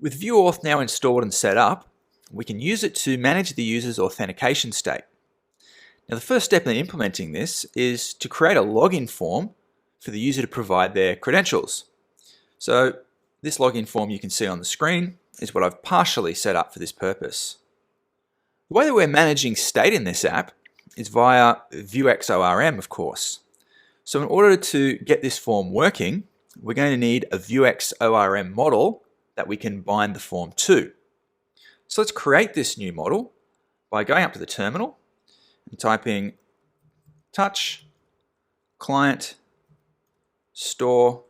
With ViewAuth now installed and set up, we can use it to manage the user's authentication state. Now, the first step in implementing this is to create a login form for the user to provide their credentials. So this login form you can see on the screen is what I've partially set up for this purpose. The way that we're managing state in this app is via Vuex ORM, of course. So in order to get this form working, we're going to need a Vuex ORM model that we can bind the form to. So let's create this new model by going up to the terminal and typing touch client store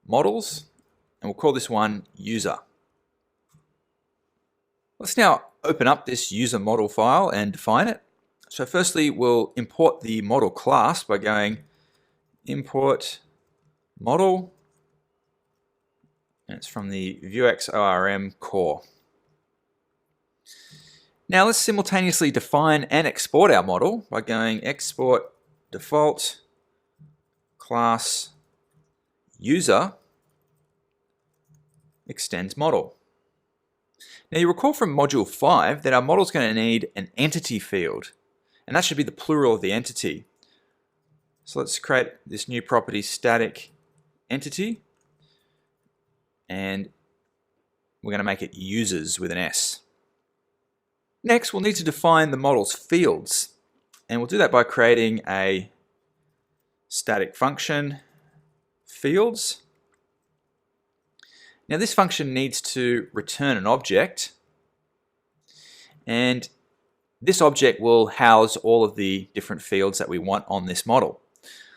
models, and we'll call this one user. Let's now open up this user model file and define it. So firstly, we'll import the model class by going import model, and it's from the Vuex ORM core. Now let's simultaneously define and export our model by going export default class user extends model. Now you recall from module 5 that our model is going to need an entity field, and that should be the plural of the entity. So let's create this new property static entity, and we're going to make it users with an S. Next, we'll need to define the model's fields, and we'll do that by creating a static function fields. Now this function needs to return an object, and this object will house all of the different fields that we want on this model.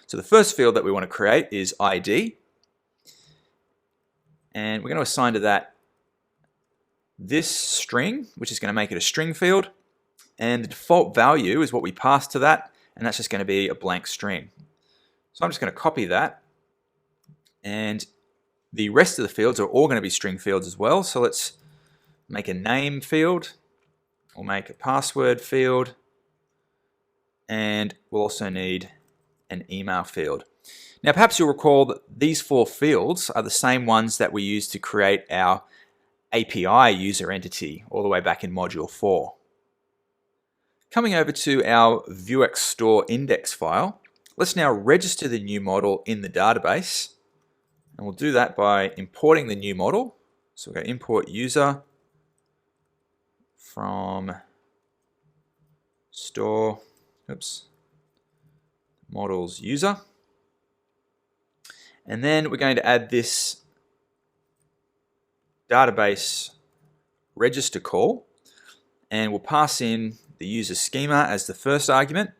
So the first field that we want to create is ID, and we're going to assign to that this string, which is going to make it a string field, and the default value is what we pass to that, and that's just going to be a blank string. So I'm just going to copy that, and the rest of the fields are all going to be string fields as well. So let's make a name field, we'll make a password field, and we'll also need an email field. Now perhaps you'll recall that these 4 fields are the same ones that we used to create our API user entity all the way back in module 4. Coming over to our Vuex store index file, let's now register the new model in the database, and we'll do that by importing the new model. So we're going to import user from store models user, and then we're going to add this database register call, and we'll pass in the user schema as the first argument.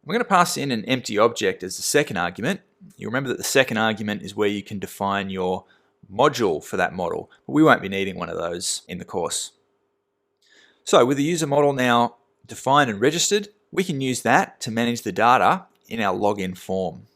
We're going to pass in an empty object as the second argument. You remember that the second argument is where you can define your module for that model, but we won't be needing one of those in the course. So with the user model now defined and registered, we can use that to manage the data in our login form.